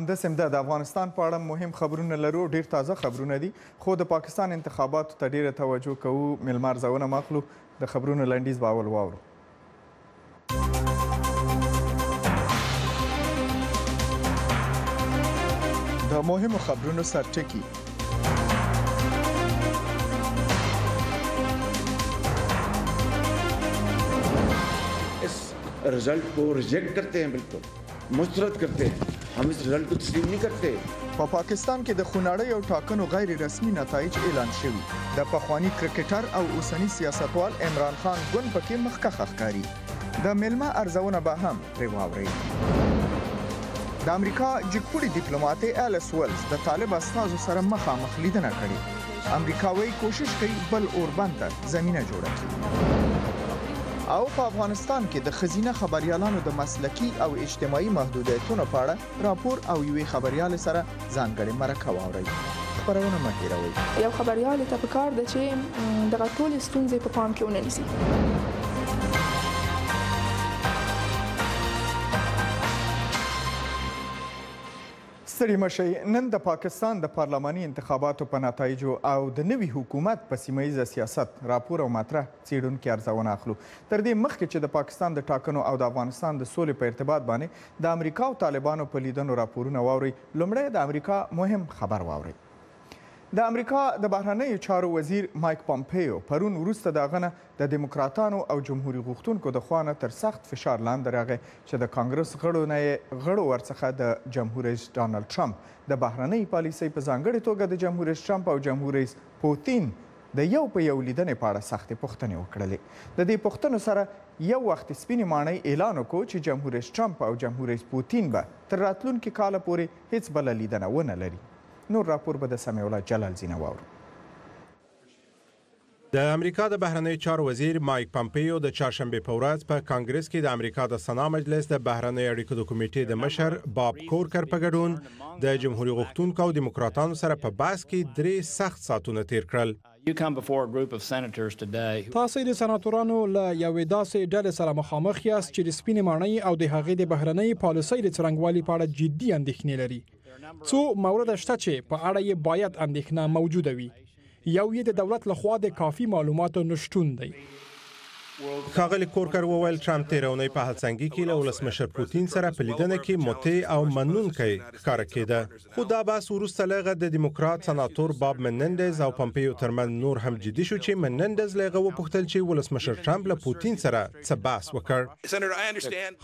همداسې د افغانستان په اړه مهم خبرونه لرو، ډیر تازه خبرونه دي، خو د پاکستان انتخاباتو ته ډیره توجه کوو. میلمه ارزونه ماخلو، د خبرونو لنډیز به اول واورو. د مهمو خبرونو سرټکي. इस रिजल्ट को रिजेक्ट करते हैं, बिल्कुल मुस्तरद करते हैं. हम इस रिजल्ट को तस्लीम नहीं करते. په پاکستان کې د خونړۍ او ټاکنو غیر رسمي نتایج اعلان شوي. د پخوانی کرکټر او اوسنی سیاستوال عمران خان ګوند پکې مخکښ ښکاري. د میلمه ارزونه به هم پرې واورئ. د امریکا جګپوړي ډیپلوماټ الیس ویلز د طالب استازو سره مخامخ لیدنه کړې. امریکا وايي کوشش کوي بل اوربند ته زمینه جوړه کړي. او په افغانستان کې د ښځینه خبریالانو د مسلکي او اجتماعي محدودیتونو په اړه راپور او یوې خبریالې سره ځانګړې مرکه واورئ. خبرونه مه هېروئ. یو خبریال ته پکار ده چې دغه ټولې ستونزې په پام کې ونیسي. ستړي مه شئ. نن د پاکستان د پارلماني انتخاباتو په نتایجو او د نوي حکومت په سیمه ییزه سیاست راپور او مطرح څېړونکي ارزونه اخلو. تر دې مخکې چې د پاکستان د ټاکنو او د افغانستان د سولې په ارتباط باندې د امریکا او طالبانو په لیدنو راپورونه واورئ، لومړی د امریکا مهم خبر واورئ. د امریکا د بهرنیو چارو وزیر مایک پامپیو پرون وروسته د هغه نه د دیموکراتانو او جمهوري غوښتونکو د خوا نه تر سخت فشار لاندې راغی چې د کانګرس غړو ورڅخه د جمهور رئیس ډانلډ ټرمپ د بهرنۍ پالیسۍ په ځانګړې توګه د جمهور رئیس ټرمپ او جمهور رئیس پوتین د یو په یو لیدنې په اړه سختې پوښتنې وکړلې. د دې پوښتنو سره یو وخت سپینې ماڼۍ اعلان وکړو چې جمهور رئیس ټرمپ او جمهور رئیس پوتین به تر راتلونکي کاله پورې هیڅ بله لیدنه ونه لري. نور راپور به د سمیع الله جلال زینه واورو. د امریکا د بهرنیو چارو وزیر مایک پامپیو د چهارشنبې په ورځ په کانګرس کې د امریکا د سنا مجلس د بهرنیو اړیکو د کمیټې د مشر باب کورکر په ګډون د جمهوري غوښتونکو او دیموکراتانو سره په بحث کې 3 سخت ساعتونه تیر کړل. تاسو د سناتورانو له یوې داسې ډلې سره مخامخ یاست چې د سپینې ماڼۍ او د هغې د بهرنۍ پالیسۍ د څرنګوالي په اړه جدي اندېښنې لري. څو مورد شته چې په اړه یې باید اندېښنه موجوده وي. یو یې د دولت لخوا د کافي معلوماتو نشتون دی. ښاغلي کورکر وویل ټرمپ تېره اونۍ په هلسنګي کې له ولسمشر پوتین سره په لیدنه کې مطیع او منونکی ښکاره کېده. خو دا بحث وروسته له هغه د دیموکرات سناتور باب منندز او پامپیو ترمنځ نور هم جدي شو چې منندز له هغه وپوښتل چې ولسمشر ټرمپ له پوتین سره څه بحث وکړ.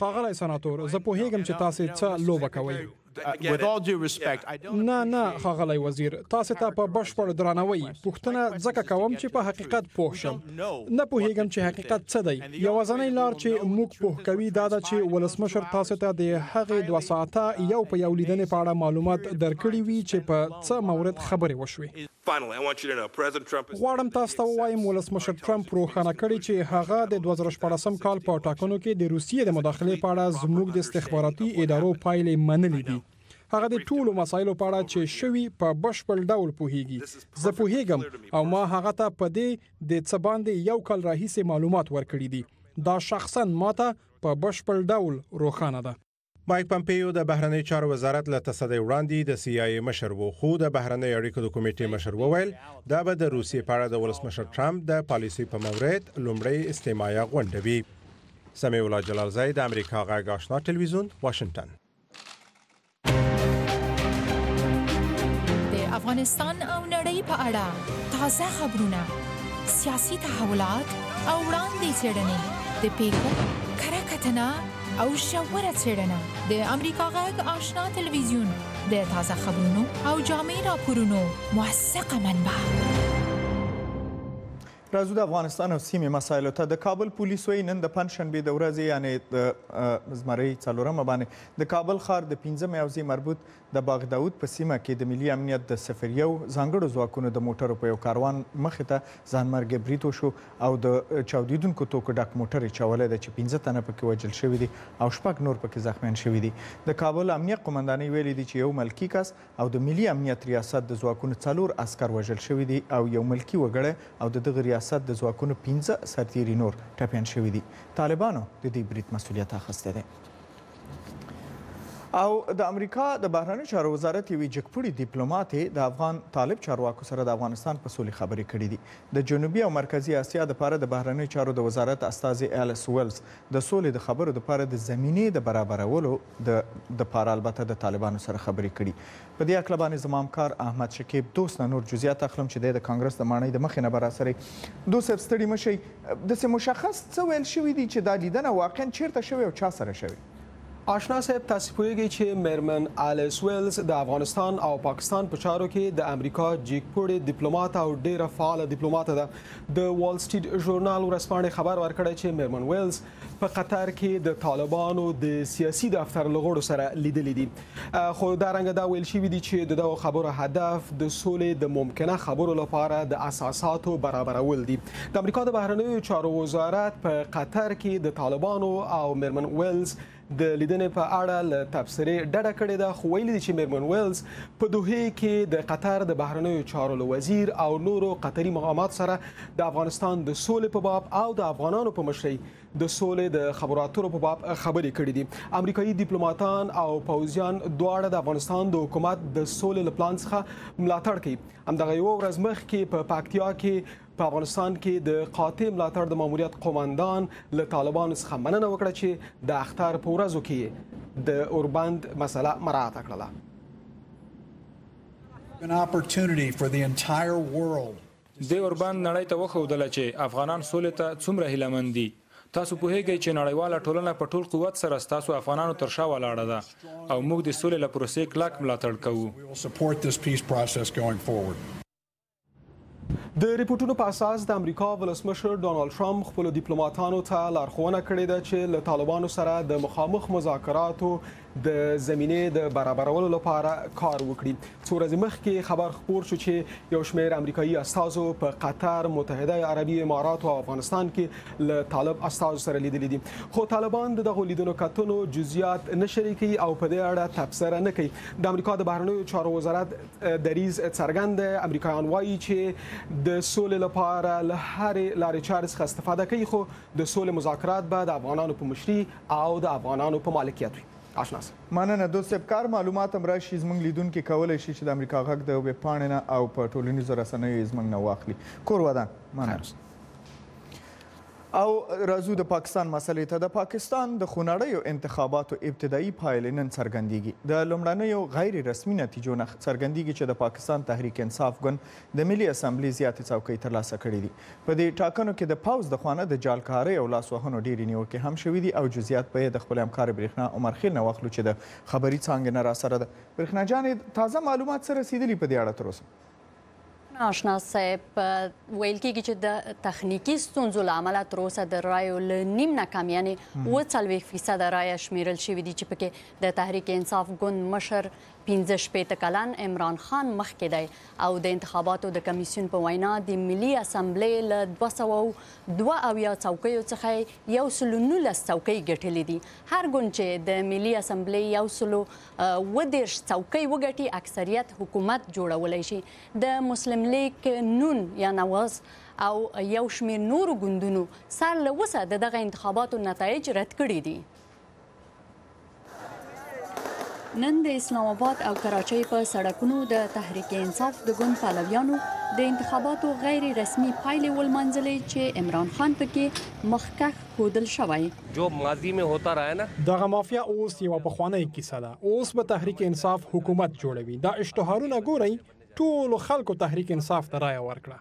ښاغلی سناتور، زه پوهیږم چې تاسو څه لوبه کوئ. نه ښاغلی وزیر، تاسو ته په بشپړ درناوي پوښتنه ځکه کوم چې په حقیقت پوه شم. نه پوهیږم چې حقیقت څه دی. یوازینی لار چې موږ پوه کوي دا ده چې ولسمشر تاسو ته د هغې 2 ساعته یو په یو لیدنې په اړه معلومات درکړي وي چې په څه مورد خبرې وشوې. غواړم تاسو ته ووایم ولسمشر ټرمپ روښانه کړي چې هغه د 2014 کال په ټاکنو کې د روسیې د مداخلې په اړه زموږ د استخباراتي ادارو پایلې منلې دي. هغه د ټولو مسایلو په اړه چې شوي په بشپړ ډول پوهیږي. زه پوهیږم او ما هغه ته په دې د څه باندې یو کال راهیسې معلومات ورکړي دي. دا شخصا ماته په بشپړ ډول روښانه ده. مایک پامپیو د بهرنیو چارو وزارت له تصدۍ وړاندې د CIA مشر و، خو د بهرنیو اړیکو د کمیټې مشر وویل دا به د روسیې په اړه د ولسمشر ټرمپ د پالیسۍ په مورد لومړی استماعیه غونډه وي. سمیع الله جلال زی د امریکا غږ آشنا ټلویزیون، واشنگټن. افغانستان او نړۍ په اړه تازه خبرونه، سیاسي تحولات او وړاندې څېړنې، د پیښو کره کتنه او ژوره څېړنه د امریکا غږ آشنا ټلویزیون د تازه خبرونو او جامع راپورونو موثقه منبع. راځو د افغانستان او سیمې مسایلو ته. د کابل پولیسو نن د پنجشنبې د ورځې یعنې د زمرۍ 4 باندې د کابل ښار د 15 حوزې مربوط د باغ داود په سیمه کې د ملي امنیت د 01 ځانګړو ځواکونو د موټرو په یو کاروان مخې ته ځانمرګي برید وشو او د چاودیدونکو توکو ډک موټر یې چولی دی چې 15 تنه پکې وژل شوي دي او 6 نور پکې زخمیان شوي دي. د کابل امنیت قومندانۍ ویلي دي چې یو ملکي کس او د ملي امنیت ریاست د ځواکونو 4 عسکر وژل شوي دي او یو ملکي وګړی او د دغه ریاست د ځواکونو 15 سرتیري نور ټپیان شوي دي. طالبانو د دې برید مسؤلیت اخیستی دی. او د امریکا د بهرنیو چارو وزارت یوې جګپوړي ډیپلوماتې د افغان طالب چارواکو سره د افغانستان په سولې خبرې کړې دي. د جنوبي او مرکزي اسیا دپاره د بهرنیو چارو د وزارت استازي ایلس ویلز د سولې د خبرو دپاره د زمینې د برابرولو دپاره البته د طالبانو سره خبرې کړي. په دې هکله باندې زما همکار احمد شکیب دوست نه نور جزئیات اخلم چې د کانګرس د ماڼۍ د مخې نه به راسره دوست صاحب ستړي مه شئ. داسې مشخص څه ویل شوي دي چې دا لیدنه واقعا چیرته شوې او چا سره شوې؟ آشنا صاحب تاسو پوهیږئ چې میرمن ایلس ویلز د افغانستان او پاکستان په چارو کې د امریکا جګپوړي ډیپلوماټ او ډیره فعاله ډیپلوماټ ده. د وال سټریټ ژورنال ورځپاڼې خبر ورکړی چې میرمن ویلز په قطر کې د طالبانو د سیاسي دفتر له غړو سره لیدلي دي. خو دا رنګه دا ویل شوي دي چې د دغو خبرو هدف د سولې د ممکنه خبرو لپاره د اساساتو برابرول دي. د امریکا د بهرنیو چارو وزارت په قطر کې د طالبانو او میرمن ویلز د لیدنې په اړه له تبصرې ډډه کړې ده، خو ویلي دي چې میرمن ویلز په دوحې کې د قطر د بهرنیو چارو له وزیر او نورو قطري مقاماتو سره د افغانستان د سولې په باب او د افغانانو په مشرۍ د سولې د خبرو اترو په باب خبرې کړې دي. امریکایي ډیپلوماټان او پوځیان دواړه د افغانستان د حکومت د سولې له پلان څخه ملاتړ کوي. همدغه یوه ورځ مخکې په پکتیا کې په افغانستان کې د قاطع ملاتړ د ماموریت قوماندان له طالبانو څخه مننه وکړه چې د اختر په ورځو کې د اوربند مسله مراعات کړله. د اوربند نړۍ ته وښودله چې افغانان سولې ته څومره هیلهمند دي. تاسو پوهیږئ چې نړیواله ټولنه په ټول قوت سره ستاسو افغانانو تر شا ولاړه ده او موږ د سولې له پروسې کلک ملاتړ کوو. د ریپورتونو په اساس د امریکا ولسمشر ډونالد ټرمپ خپلو ډیپلوماټانو ته لارښوونه کړې ده چې له طالبانو سره د مخامخ مذاکراتو د زمینې د برابرولو لپاره کار وکړي. څو ورځې مخکې خبر خپور شو چې یو شمېر امریکایي استازو په قطر، متحده عربي امارات او افغانستان کې له طالب استازو سره لیدلي دي، خو طالبان دغه لیدنو کتنو جزئیات نه شریکوي او په دې اړه تبصره نه کوي. د امریکا د بهرنیو چارو وزارت دریځ څرګند دی. امریکایان وایي چې د سولې لپاره له هرې لارې چارې څخه استفاده کوي، خو د سولې مذاکرات به د افغانانو په مشري او د افغانانو په مالکیت وي. آشناس مننه دوست صاحب. کار معلومات هم راشي زموږ لیدونکي کولی شي چې د امریکا غږ د ویب پاڼې نه او په ټولنیزو رسنیو یې زموږ نه واخلي. کور ودان مننه. او راځو د پاکستان مسلې ته. د پاکستان د خونړیو انتخاباتو ابتدایي پایلې نن څرګندېږي. د لومړنیو غیر رسمي نتیجو نه څرګندېږي چې د پاکستان تحریک انصاف ګوند د ملي اسمبلي زیاتې څوکۍ ترلاسه کړي دي. په دې ټاکنو کې د پوځ د خوا نه د جالکارۍ او لاسوهنو ډېرې نیوکې هم شوي دي او جزئیات به یې د خپل همکار برېښنا عمر خیل نه واخلو چې د خبري څانګې نه راسره ده. برېښنا جانې تازه معلومات څه رسېدلي په دې اړه تر اوسه؟ آشنا صاحب ویل کېږي چې د تخنیکي ستونزو له امله تر اوسه د رایو له نیم نه کم یعنې 40% رایه شمیرل شوي دي چې پکې د تحریک انصاف ګوند مشر 15 کلن عمران خان مخکې دی او د انتخاباتو د کمیسیون په وینا د ملي اسمبلی له 272 څوکیو څخه 119 څوکۍ ګټلې دي. هر ګوند چې د ملي اسمبلی 130 څوکۍ وګټي اکثریت حکومت جوړولی شي. د مسلم لیگ نون یا نواز او یو شمېر نورو ګوندونو سر له اوسه د دغه انتخاباتو نتایج رد کړي دي. نن د اسلام آباد او کراچۍ په سړکونو د تحریک انصاف د ګوند پلویانو د انتخاباتو غیر رسمي پایلې ولمانځلې چې عمران خان پکې مخکښ ښودل شوی. جو ماضی میں ہوتا رہا ہے نا دغه مافیا اوس یوه پخوانۍ کیسه ده. اوس به تحریک انصاف حکومت جوړوي. دا اشتهارونه ګورئ ټولو خلکو تحریک انصاف ته رایه ورکړه.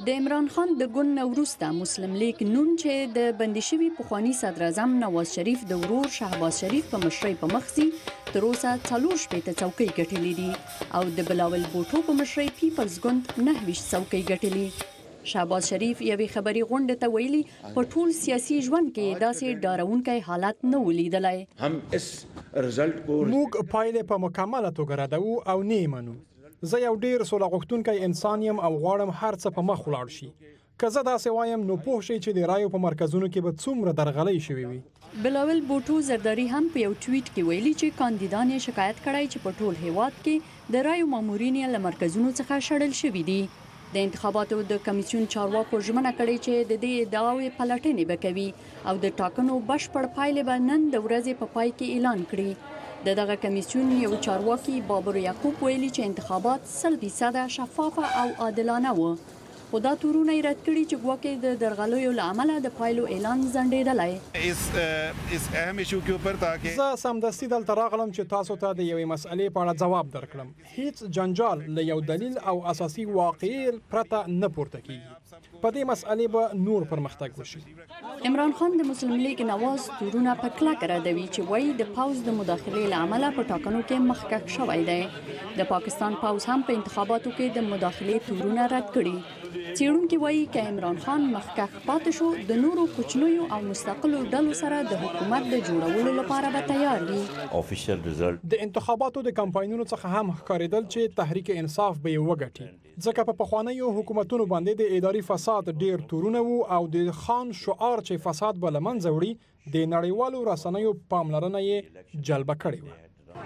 د عمران خان د ګوند نه وروسته مسلم لیگ نون چې د بندي شوي پخواني صدر اعظم نواز شریف د ورور شهباز شریف په مشرۍ په مخ ځي تر اوسه 40 څوکۍ ګټلې دي او د بلاول بوټو په مشرۍ پیپلز ګوند 29 څوکۍ ګټلې. شهباز شریف یوې خبري غونډې ته ویلي په ټول سیاسي ژوند کې داسې ډارونکی حالت نه ولیدلی. موږ پایلې په مکمله توګه ردوو او نه یې منو. زه یو ډیر سوله غوښتونکی انسان یم او غواړم هر څه په مخ ولاړ شي. که زه داسې وایم نو پوه شئ چې د رایو په مرکزونو کې به څومره درغلۍ شوې وي. بلاول بوټو زرداری هم په یو ټویټ کې ویلي چې کاندیدان یې شکایت کړی چې په ټول هیواد کې د رایو مامورین یې له مرکزونو څخه شړل شوي دي. د انتخاباتو د کمیسیون چارواکو ژمنه کړې چې د دې ادعاوې پلټنې به کوي او د ټاکنو بشپړ پایلې به نن د ورځې په پای کې اعلان کړي. د دغه کمیسیون یو چارواکي بابر یعقوب ویلي چې انتخابات 100% شفافه او عادلانه و، خو دا تورونه یې رد کړي چې ګواکې د درغلیو له امله د پایلو اعلان ځنډېدلی. زه سمدستي دلته راغلم چې تاسو ته د یوې مسئلې په اړه ځواب درکړم. هیڅ جنجال له یو دلیل او اساسي واقعي پرته نه پورته کیږي. په دې مسئلې به نور پرمختګ وشي. عمران خان د مسلم لیگ نواز تورونه په کلکه ردوي چې وایي د پوځ د مداخلې له امله په ټاکنو کې مخکښ شوی دی. د پاکستان پوځ هم په انتخاباتو کې د مداخلې تورونه رد کړي. څېړونکي وایي که عمران خان مخکښ پاتې شو د نورو کوچنیو او مستقلو ډلو سره د حکومت د جوړولو لپاره به تیار وي. د انتخاباتو د کمپاینونو څخه هم ښکارېدل چې تحریک انصاف به یې وګټي، ځکه په پخوانیو حکومتونو باندې د اداري فساد ډیر تورونه وو او د خان شعار چې فساد به له منځه وړي د نړیوالو رسنیو پاملرنه یې جلبه کړې وه.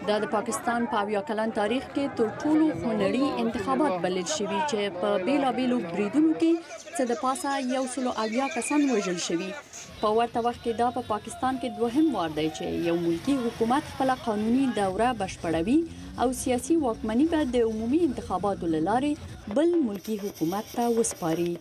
دا د پاکستان په 80 کلن تاریخ کې تر ټولو خونړي انتخابات بلل شوي چې په بیلابیلو بریدونو کې څه د پاسه 180 کسان وژل شوي. په ورته وخت کې دا په پاکستان کې دوهم وار دی چې یو ملکی حکومت خپل قانوني دوره بشپړوي او سیاسي واکمني به د عمومي انتخاباتو له لارې بل ملکی حکومت ته وسپاري.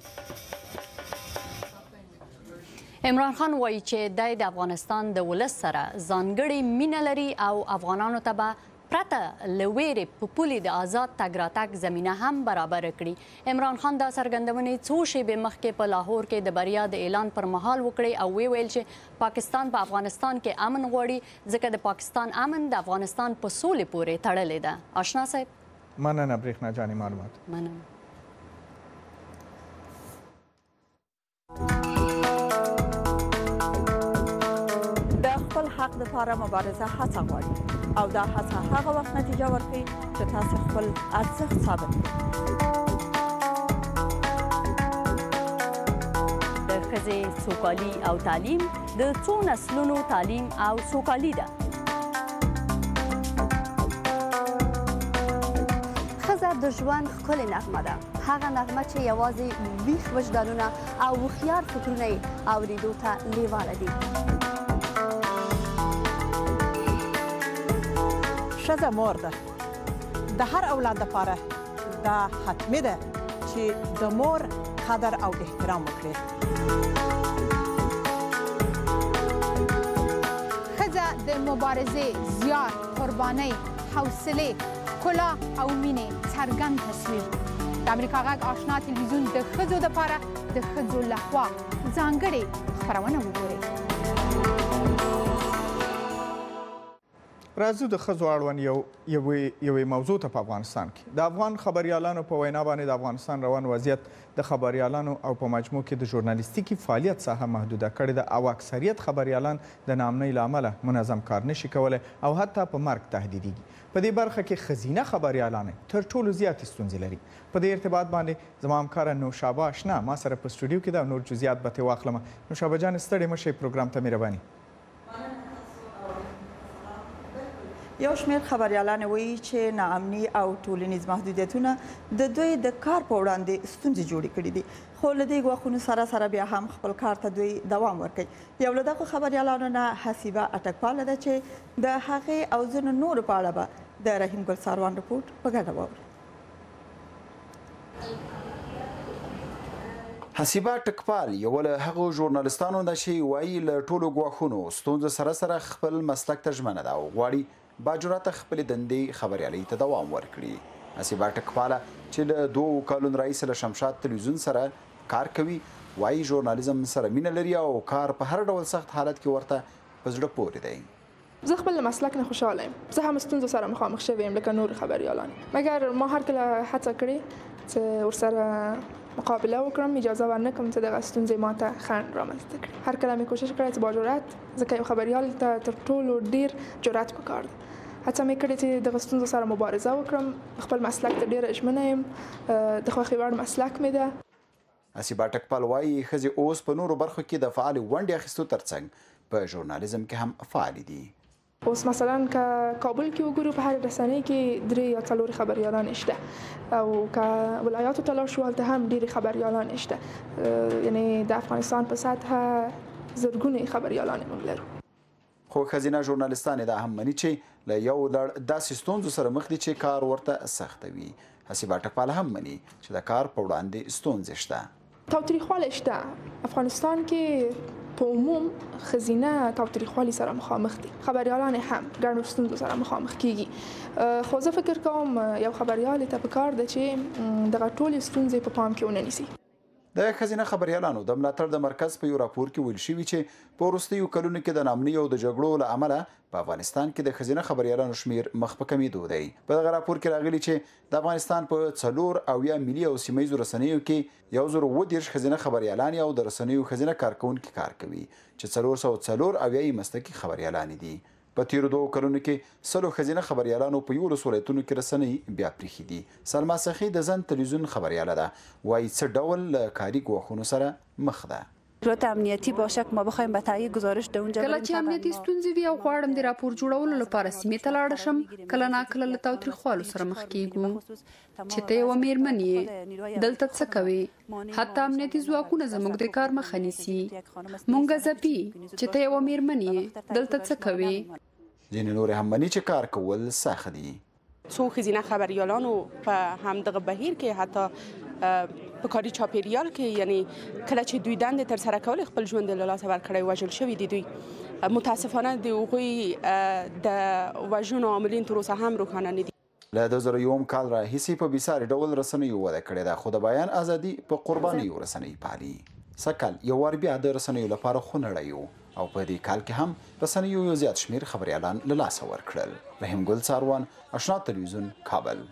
عمران خان وایي چې د افغانستان د ولس سره ځانګړې مینه لري او افغانانو ته به پرته له ویرې په پولې د آزاد تګ راتګ زمینه هم برابره کړي. عمران خان دا څرګندونې څو شېبې مخکې په لاهور کې د بریا د اعلان پر مهال وکړې او ویل چې پاکستان په افغانستان کې امن غواړي ځکه د پاکستان امن د افغانستان په سولې پورې تړلې ده. آشنا صاحب مننه برېښنا جانې معلومات. مننه. خپل حق لپاره مبارزه هڅه غواړي او دا هڅه هغه وخت نتیجه ورکوي چې تاسو خپل ارزښت ثابت کړئ. د ښځې سوکالي او تعلیم د څو نسلونو تعلیم او سوکالي ده. ښځه د ژوند ښکلې نغمه ده، هغه نغمه چې یوازې ویښ وجدانونه او هوښیار فکرونه یې اورېدو ته لیواله دي. ښځه مور ده. د هر اولاد لپاره دا حتمي ده چې د مور قدر او احترام وکړي. ښځه د مبارزې، زیار، قربانۍ، حوصلې، ښکلا او مینې څرګند تصویر. د امریکا غږ آشنا تلویزیون د ښځو لپاره د ښځو لخوا ځانګړې خپرونه وګورئ. راځو د ښځو اړوند یوې موضوع ته په افغانستان کې د افغان خبریالانو په وینا باندې د افغانستان روان وضعیت د خبریالانو او په مجموع کې د ژورنالیستیکي فعالیت ساحه محدوده کړې ده او اکثریت خبریالان د ناامنۍ له امله منظم کار نشي کولی او حتی په مرګ تهدیدېږي. په دې برخه کې ښځینه خبریالان تر ټولو زیاتې ستونزې لري. په دې ارتباط باندې زما همکاره نوشابه اشنا ما سره په سټوډیو کې ده او نور جزئیات به ترې واخلم. نوشابه جان ستړې مه شئ، پروګرام ته مهرباني. یو شمېر خبریالان وایي چې ناامني او ټولنیز محدودیتونه د دوی د کار په وړاندې ستونزې جوړې کړي دي، خو له دې ګواښونو سره بیا هم خپل کار ته دوی دوام ورکوي. یو له دغو خبریالانو نه حسیبه اټکپاله ده چې د هغې او ځینو نورو په اړه به د رحیم ګل ساروان رپورټ په ګډه واورو. حسیبه ټکپال یو له هغو ژورنالستانو ده چې وایي له ټولو ګواښونو ستونزو سره خپل مسلک ته ژمنه ده او غواړي باجوراته خپلې دندې خبریالۍ ته دوام ورکړي. حسیبه ټکپاله چې له 2 کالونو راهیسې له شمشاد تلویزیون سره کار کوي وایي ژورنالیزم سره مینه لري او کار په هر ډول سخت حالت کې ورته په زړه پورې دی. زه خپل مسلک نه خوشحاله یم. زه هم ستونزو سره مخامخ شوی یم لکه نور خبریالان، مګر ما هر کله هڅه کړې چې ورسره مقابله وکړم، اجازه ورنه کړم چې دغه ستونزې ماته خنډ رامنځته کړي. هر کله مې کوشش کړی چې با جرأت، ځکه یو خبریال ته تر ټولو ډېر جرأت پکار دی. هڅه مې کړې چې دغه ستونزو سره مبارزه وکړم. خپل مسلک ته ډېره ژمنه یم، د خوښې وړ مسلک مې ده. حسیبه ټکپال وایي ښځې اوس په نورو برخو کې د فعالې ونډې اخیستو ترڅنګ په ژورنالیزم کې هم فعالې دي. اوس مثلا که کابل کې وګورو په هر رسنۍ کې 3 یا 4 خبریالان شته او که ولایاتو ته لاړ شو هلته هم ډېرې خبریالان شته. یعنی د افغانستان په سطحه زرګونه خبریالان موږ لرو. خو ښځینه ژورنالیستانې دا هم مني چې له یو لړ داسې ستونزو سره مخ دي چې کار ورته سختوي. حسیبه ټکپال هم مني چې د کار په وړاندې ستونزې شته. تاوتریخوالی شته. افغانستان کې په عموم ښځینه تاوتریخوالي سره مخامخ دي. خبریالان هم ګڼو ستونزو سره مخامخ کیږي. خو زه فکر کوم یو خبریال ته پکار ده چې دغه ټولې ستونزې په پام کې ونه نیسي. د ښځینه خبریالانو د ملاتړ د مرکز په یو راپور کې ویل شوي چې په وروستیو کلونو کې د ناامنۍ او د جګړو له امله په افغانستان کې د ښځینه خبریالانو شمیر مخ په کمیدو دی. په دغه راپور کې راغلي چې د افغانستان په 4 ملي او سیمهییزو رسنیو کې 1030 ښځینه خبریالانې او د رسنیو ښځینه کارکونکي کار کوي چې 404 مسلکي خبریالانې دي. په تیرو 2 کلونو کې 100 ښځینه خبریالانو په 11 ولایتونو کې رسنۍ بیا پریښي دي. سلما سخي د زن تلویزیون خبریاله ده، وایي څه ډول له کاري ګواښونو سره مخ ده. رابطه امنیتی باشه که ما بخوایم به تهیه گزارش در اونجا کله چې امنیتي ستونزې وي او غواړم د راپور جوړولو لپاره سیمې ته لاړ شم، کله ناکله له تاوتریخوالو سره مخ کیږو چې ته یوه میرمن یې، دلته څه کوې؟ حتی امنیتي ځواکونه زموږ د کار مخه نیسي. مونږ ځپي چې ته یوه میرمن یې، دلته څه کوې؟ ځینې نور هم مني چې کار کول سخت دي. څو ښځینه خبریالانو په همدغه بهیر کې حتی په کاري چاپیریال کې، یعنی کله چې دوی دندې ترسره کول خپل ژوند له لاسه ورکړی وژل شوي دي. دوی متاسفانه د هغوی د وژنو عاملین تر اوسه هم روښانه نه دي. له 2001 کال راهیسې په بېساري ډول رسنیو وده کړې ده، خو د بیان ازادي په قربانیو رسنۍ پالي. سږ یو وار بیا د رسنیو لپاره خونړی و او په دې کال کې هم رسنیو یو زیات شمیر خبریالان له لاسه ورکړل. رحیم ګل څاروان، آشنا تلویزیون، کابل.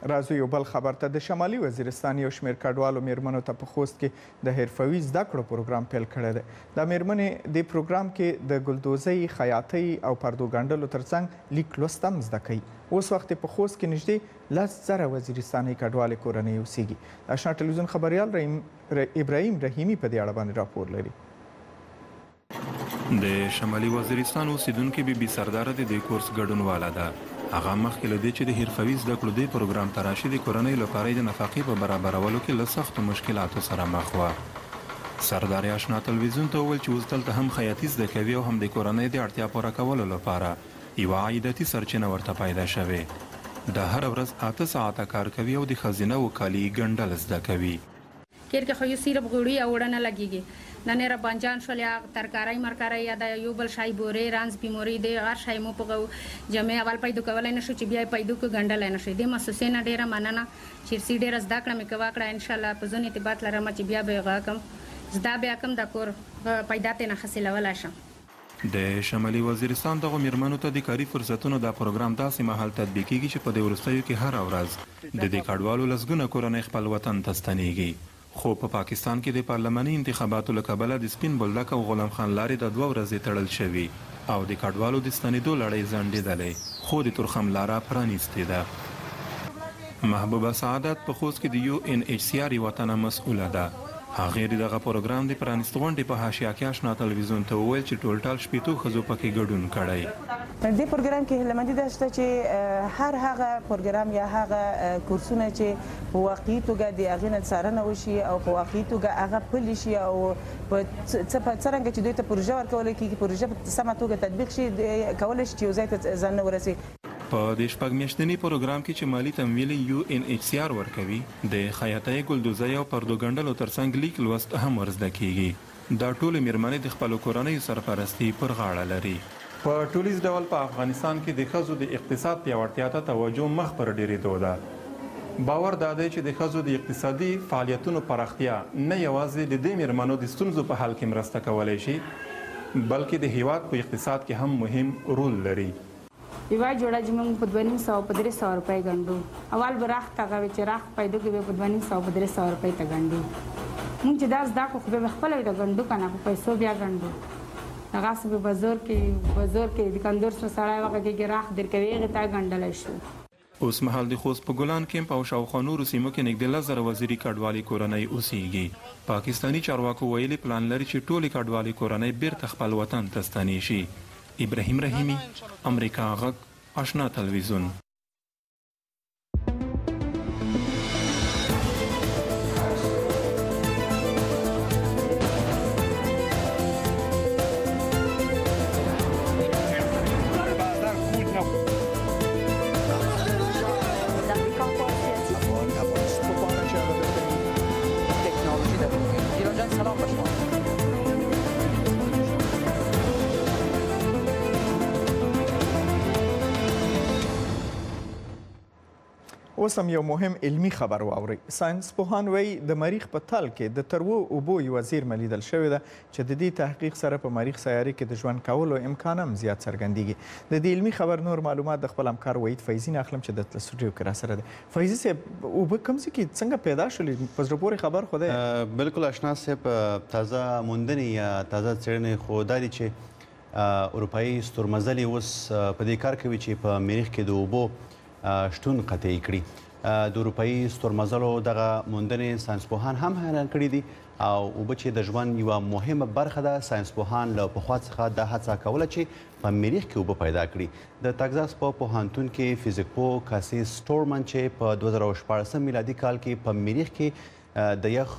راځو یو بل خبر ته. د شمالي وزیرستان یو شمیر کډوالو میرمنو ته په خوست کې د حرفوي زده کړو پروګرام پیل کړی دی. دا میرمنې د پروګرام کې د ګلدوزۍ، خیاطۍ او پردو ګنډلو ترڅنګ لیک لوست هم زده کوي. اوس وخت په خوست کې نږدې 10,000 وزیرستاني کډوالې کورنۍ اوسېږي. آشنا ټلویزیون خبریال ابراهیم رحیمي په دې اړه باندې راپور لري. د شمالي وزیرستان اوسیدونکې بي بي سردار د دې کورس ګډونواله ده. هغه مخکې له دې چې د حرفوي زده کړو دې پروګرام ته راشي، د کورنۍ لپاره د نفقې په برابرولو کې له سختو مشکلاتو سره مخ وه. سردار آشنا تلویزیون ته وویل چې اوس دلته هم خیاطي زده کوي او هم د کورنۍ د اړتیا پوره کولو لپاره یوه عایداتي سرچینه ورته پیدا شوې. د هر ورځ 8 ساعته کار کوي او د ښځینه کالي ګنډل زده کوي. کیر کې خو یو سیرپ غوړي او وړنه لګیږي، نه را بانجان شول یا ترکارای مرکارای یا د یو بل شای بورې رانز بیموري د هر شای مو په جمع اول پیدا کولای نشو چې بیا پیدا کو ګنډل نشي. د مؤسسې نه ډیره مننه چې سي ډیره زده کړم کوا کړه. ان شاء الله په ځون ارتباط لرم چې بیا به غاکم زده بیا کم د کور پیدا ته نه حاصلول شم. د شمالي وزیرستان دغه میرمنو ته د کاري فرصتونو د پروګرام داسې مهال تطبیق کیږي چې په دې وروستیو کې هر ورځ د دې کډوالو لسګونه کورنۍ خپل وطن ته ستنیږي. خو په پاکستان کې د پارلماني انتخاباتو له کبله د سپین بولدک او غلام خان لارې د 2 ورځې تړل شوي او د کډوالو د ستنېدو لړۍ ځنډېدلې، خو د تورخم لاره پرانیستې ده. محبوبه سعادت په خوست کې د UNHCR یوه تنه مسؤله ده. هغې د دغه پروګرام د پرانیست غونډې په حاشیه کې آشنا تلویزیون ته وویل چې ټول 14 ښځو پکې ګډون کړی. دې پروګرام کې هیله مندي ده چې هر هغه پروګرام یا هغه کورسونه چې په واقعي توګه د هغې نه څارنه وشي او په واقعي توګه هغه پلي شي او په څرنګه چې دوی ته پروژه ورکول کېږي، پروژه په سمه توګه تطبیق شي، کولی شي چې یو ځای ته ځان نه ورسي. په د شپږ میاشتني پروګرام کې چې مالی تمویل UNHCR ورکوي، د خیاطۍ، ګلدوزۍ او پردو ګنډلو ترڅنګ لیک لوست هم ورزده کیږي. دا ټولې میرمنې د خپلو کورنیو سرپرستي پر غاړه لري. په ټولیز ډول په افغانستان کې د ښځو د اقتصاد پیاوړتیا ته توجه مخ پر ډېرېدو ده. باور دا دی چې د ښځو د اقتصادي فعالیتونو پراختیا نه یوازې د دې میرمنو د ستونزو په حل کې مرسته کولی شي، بلکې د هیواد په اقتصاد کې هم مهم رول لري. یوه جوړه چې موږ په 2,500 په 300 روپۍ ګنډو. اول به راخت هغه وي چې راخت پیدا کې به په 2,500 په 300 روپۍ ته ګنډو. موږ چې دا زده کړو خو به خپله د ګنډو که نه په پیسو بیا ګنډو. هغسې به بازار کې د کندور سړی هغه کېږي راخت درکوي، هغې ته ګنډلی شو. اوس مهال د خوست په ګلان کیمپ او شاوخوا نورو سیمو کې نږدې 10,000 وزیري کډوالي کورنۍ اوسېږي. پاکستاني چارواکو ویلي پلان لري چې ټولې کډوالي کورنۍ بیرته خپل وطن ته ستنې شي. ابراهیم رحیمي، امریکا غږ، آشنا تلویزیون. اوس هم یو مهم علمي خبر واورئ. ساینس پوهان وایي د مریخ په تل کې د تروو اوبو یوه زیرمه لیدل شوې ده چې د دې تحقیق سره په مریخ سیارې کې د ژوند کولو امکان هم زیات څرګندېږي. د دې علمي خبر نور معلومات د خپل همکار وحید فیضي نه اخلم چې دلته سټوډیو کې راسره دی. فیضي صاحب، اوبه کوم ځای کې څنګه پیدا شولې؟ په زړه پورې خبر خو دی. بالکل اشنا صاحب، تازه موندنې یا تازه څېړنې خو دا دي چې اروپایي ستورمزلې اوس په دې کار کوي چې په مریخ کې د اوبو شتون قطعي کړي. د اروپایي ستورمزلو دغه موندنې ساینس پوهان هم حیران کړي دي او اوبه چې د ژوند یوه مهمه برخه ده، ساینس پوهان له پخوا څخه دا هڅه کوله چې په مریخ کې اوبه پیدا کړي. د تګزاس په پوهنتون کې فزیک پوه کاسي سټورمن چې په 2014 میلادي کال کې په مریخ کې د یخ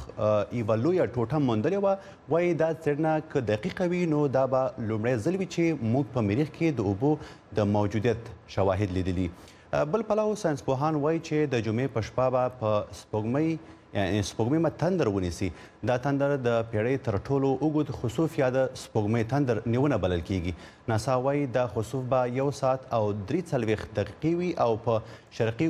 یوه لویه ټوټه موندلې وه، وایي دا څېړنه که دقیقه وي نو دا به لومړی ځل وي چې موږ په مریخ کې د اوبو د موجودیت شواهد لیدلي. بل پلو ساینس پوهان وایي چې د جمعې په شپه به په سپوږمۍ به تندر ونیسي. دا تندر د پیړۍ تر ټولو اوږد خسوف یا د سپوږمۍ تندر نیونه بلل کیږي. ناسا وایي دا خسوف به 1 ساعت او 43 دقیقې وي او په شرقي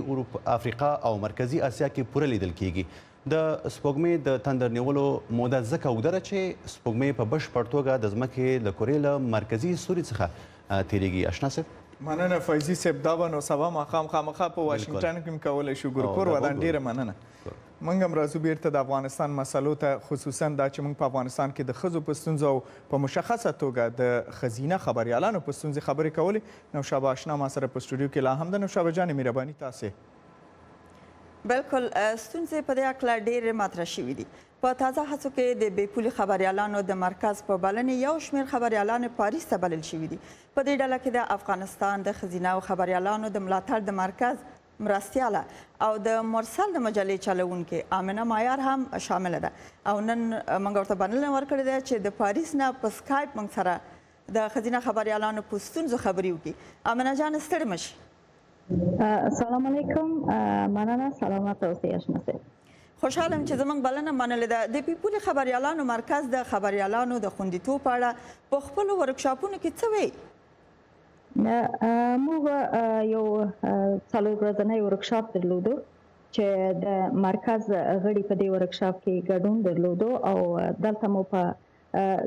افریقا او مرکزي اسیا کې پوره لیدل کیږي. د سپوږمۍ د تندر نیولو موده ځکه اوږده ده چې سپوږمۍ په بشپړ توګه د ځمکې له کرې له مرکزي سوري څخه تیریږي. اشنا صاحب، مننه فیضي صاحب. دا به نو سبا ماښام خامخا په واشنګټن کې هم کولی شو. ګورکور ودان ډېره مننه. موږ هم راځو بیرته د افغانستان مسلو ته، خصوصا دا چې موږ په افغانستان کې د ښځو په ستونزو او په مشخصه توګه د ښځینه خبریالانو په ستونزې خبرې کولې. نوشابه اشنا ما سره په سټوډیو کې لا هم ده. نوشابه جانې مهرباني تاسې. بالکل، ستونزې په دې هکله ډېرې مطرح شوي دي. په تازه هڅو کې د بې پولي خبریالانو د مرکز په بلنې یو شمېر خبریالان پاریس ته بلل شوي دي. په دې ډله کې د افغانستان د ښځینه خبریالانو د ملاتړ د مرکز مرستیاله او د مرسل د مجلې چلوونکې آمنه معیار هم شامله ده او نن موږ ورته بلنه ورکړې ده چې د پاریس نه په سکایپ موږ سره د ښځینه خبریالانو په ستونزو خبرې وکړي. آمنه جان، ستړې مه شي. السلام علیکم، مننه. سلامت اوسئ اشنا صاحب. خوشحاله یم چې زموږ بلنه منلې ده. د بې پولي خبریالانو مرکز د خبریالانو د خوندیتوب په اړه په خپلو ورکشاپونو کې څه وایي؟ موږ یو 4 ورځنی ورکشاپ درلودو چې د مرکز غړي په دې ورکشاپ کې ګډون درلودو او دلته مو په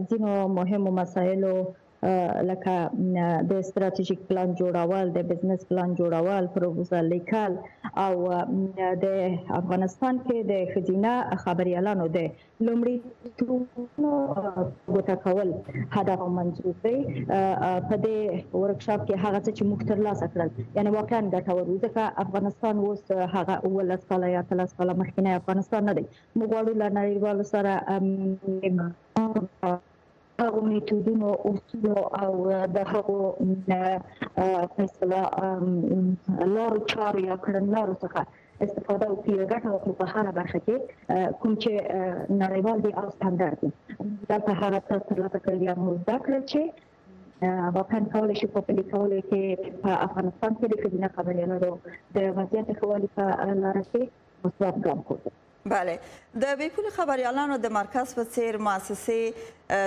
ځینو مهمو مسایلو لکه د ستراتیژیک پلان جوړول، د بزنس پلان جوړول، پروپوزل لیکل او د افغانستان کې د ښځینه خبریالانو د لومړیتوبونو ګوته کول هدف او منظور دی. په دې ورکشاپ کې هغه څه چې موږ ترلاسه کړل یعنې واقعا ګټور وو، ځکه افغانستان اوس هغه 19 کاله یا 13 کاله مخکینی افغانستان نه دی. موږ غواړو له نړیوالو سره هغو میتودونو، اصولو او د هغو فیصله لارو چارو یا کړنلارو څخه استفاده وکړي، ګټه وکړو په هره برخه کې کوم چې نړیوال دي او سټنډرډ دي. دلته هغه څه ترلاسه کړل یا مو زده کړل چې واقعا کولی شي په پلي کولو کې په افغانستان کې د ښځینه خبریالانو د وضعیت ښه والي په لاره کې مثبت ګام پورته. بله، د بې پولي خبریالانو د مرکز په څیر مؤسسې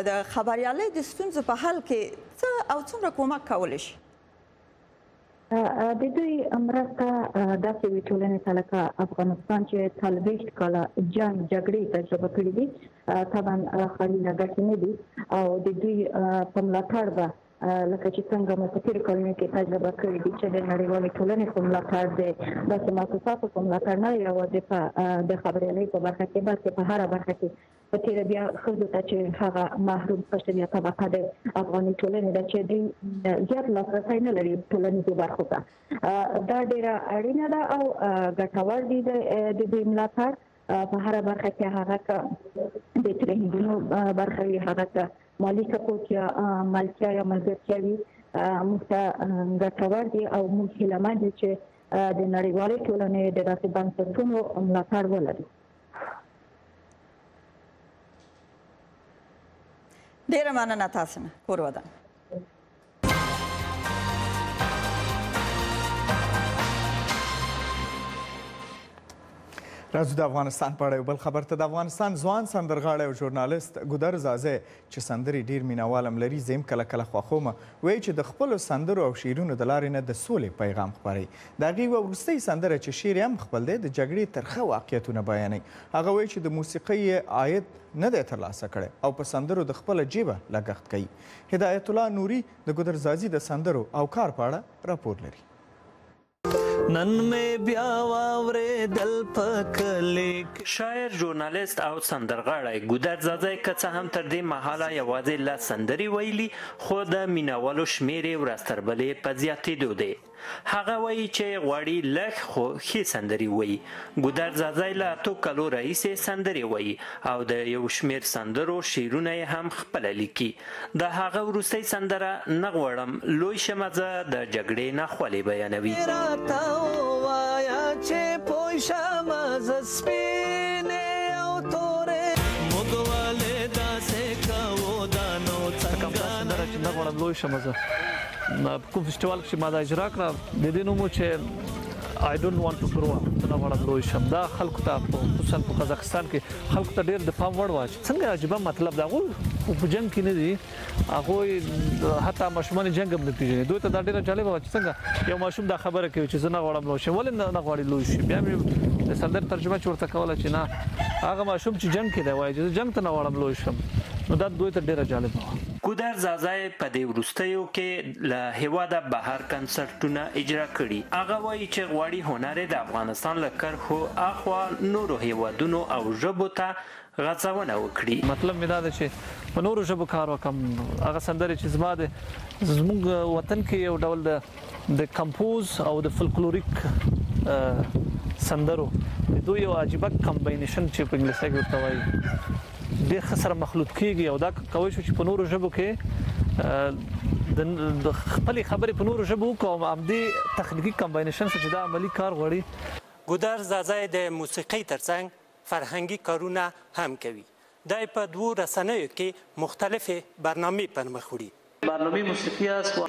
د خبریالۍ د ستونزو په حل کې څه او څومره کومک کولی شي؟ د دوی مرسته داسې وي ټولنې ته لکه افغانستان چې 40 کاله جنګ جګړې تجربه کړې دي، طبعا خالي ګټې نه دي او د دوی په ملاتړ به لکه چې څنګه مو په تېرو کلونو کې تجربه کړې دي چې د نړیوالې ټولنې په ملاتړ د داسې مؤسساتو په ملاتړ نه یوازې د خبریالۍ په برخه کې بلکې په هره برخه کې په تېره بیا ښځو ته چې هغه محروم پښتنې یا طبقه د افغاني ټولنې ده چې دوی زیات لاسرسی نه لري ټولنیزو برخو ته. دا ډېره اړینه ده او ګټور دي د دوی ملاتړ په هره برخه کې، هغه که د ترهیدونو برخه وي، هغه که مالي سپورټ یا ملکیه یا ملګرتیا وي، موږ ته ګټور دي او موږ هیلهمند یو چې د نړیوالې ټولنې د داسې بنسټونو ملاتړ ولري. ډېره مننه تاسو نه. کور ودان. راځو د افغانستان په اړه یو بل خبر ته. د افغانستان ځوان سندرغاړی او ژورنالست ګودر زازی چې سندرې ډېر مینوال هم لري، زه هم کله کله خوښومه، وایي چې د خپلو سندرو او شعرونو د لارې نه د سولې پیغام خپروي. د هغې یوه وروستۍ سندره چې شعر هم خپل دی د جګړې ترخه واقعیتونه بیانوي. هغه وایي چې د موسیقۍ عاید نه دی ترلاسه کړی او په سندرو د خپله جیبه لګښت کوي. هدایت الله نوري د ګودر زازی د سندرو او کار په اړه راپور لري. نن مې بیا واورېدل په کلي. شاعر، ژورنالست او سندرغاړی ګودر زازی که څه هم تر دې مهاله یوازې لس سندرې ویلي، خو د مینوالو شمېر یې ورځ تر بلې په زیاتېدو دی. هغه وایي چې غواړي لږ خو ښې سندرې وایي. ګودر زازی له 8 کالو راهیسې سندرې وایي او د یو شمېر سندرو شعرونه یې هم خپله لیکي. د هغه وروستۍ سندره نه غواړم لوی شمه زه د جګړې ناخوالې بیانوي. نه غواړم لوی شم زه کوم فیسټیوال کې ما دا اجرا کړه د دې نوم چې I don't want to grow up. نه غواړم لوی شم. دا خلکو ته خصوصا په قزاقستان کې خلکو ته ډېر د پام وړ و چې څنګه عجیبه مطلب دا هغوی په جنګ کې نه دي، هغوی حتی ماشومان جنګ هم نه پېژني. دوی ته دا ډېره جالبه وه چې څنګه یو ماشوم دا خبره کوي چې زه نه غواړم لوی شم. ولې نه غواړي لوی شي؟ بیا مې د سندرې ترجمه چې ورته کوله چې نه هغه ماشوم چې جنګ کې دی وایي چې زه جنګ ته نه غواړم لوی شم. نو دا دوی ته ډېره جالبه وه. ګودر زازی په دې وروستیو کې له هېواده بهر کنسرټونه اجرا کړي. هغه وایي چې غواړي هنر د افغانستان له کرښو اخوا نورو هېوادونو او ژبو ته غځونه وکړي. مطلب مې دا ده چې په نورو ژبو کار وکړم. هغه سندرې چې زما د زموږ وطن کې یو ډول د کمپوز او د فولکلوریک سندرو د دوی یو عجیبه کمباینیشن چې په انګلیسي کې ورته وایي ډېر ښه سره مخلوط کېږي او دا کولی شو چې په نورو ژبو کې د خپلې خبرې په نورو ژبو وکړو او همدې تخنیکي کمباینیشن چې دا عملي کار غواړي. ګودر زازی د موسیقۍ ترڅنګ فرهنګي کارونه هم کوي. دا په 2 رسنیو کې مختلفې برنامې پر مخ وړي. برنامې موسیقي است و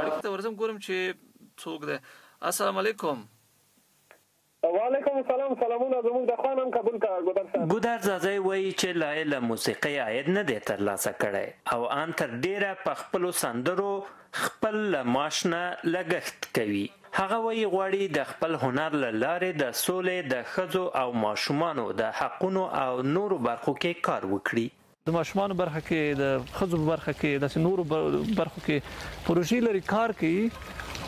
ورته ورځم ګورم چې څوک دی. السلام علیکم. وعلیکم السلام. سلامونه زموږ د خوا نام قبول کړه ګودر صاحب. ګودر زازی وایي چې لا یې له موسیقۍ عاید نه دی ترلاسه کړی او ان تر ډیره په خپلو سندرو خپل له معاش نه لګښت کوي. هغه وایي غواړي د خپل هنر له لارې د سولې، د ښځو او ماشومانو د حقونو او نورو برخو کې کار وکړي. د ماشومانو برخه کې، د ښځو په برخه کې، داسې نورو برخو کې پروژې لري کار کوي.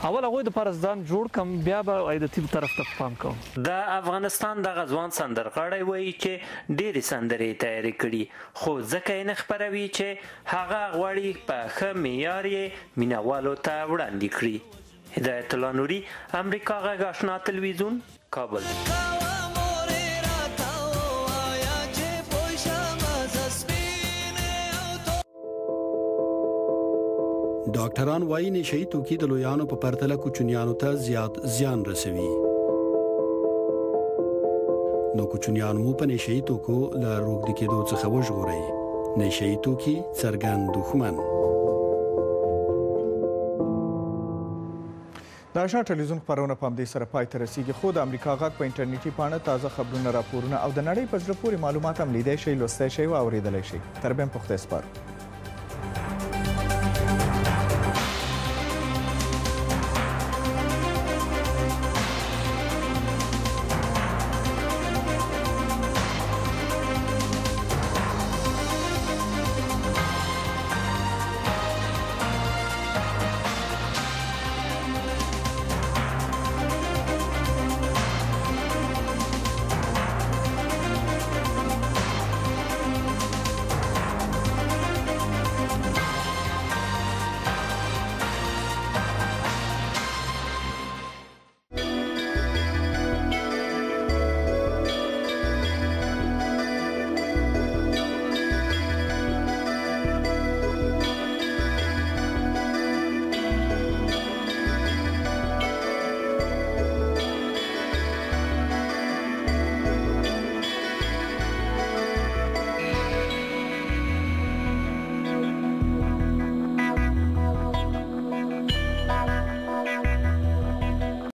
اول هغوی دپاره ځان جوړ کړم، بیا به عایدتي طرف ته پام کوم. د افغانستان دغه ځوان سندرغاړی وایي چې ډېرې سندرې یې تیارې کړي، خو ځکه یې نه خپروي چې هغه غواړي په ښه معیار یې مینوالو ته وړاندې کړي. هدایت الله نوري، امریکا غږ آشنا تلویزیون، کابل. ډاکټران وايي نشئی توکي د لویانو په پرتله کوچنیانو ته زیات زیان رسوي. نو کوچنیان مو په نشئی توکو له روغتیا کېدو څخه وژغورئ. نشئی توکي څرګند دښمن. د آشنا ټلویزیون خبرونه په همدې سره پای ته رسیږي، خو د امریکا غږ په انټرنیټي پاڼه تازه خبرونه، راپورونه او د نړۍ په زړه پورې معلومات هم لیدای شئ، لوستی شئ او اورېدلی شئ. تر بیا هم په خدای سپارو.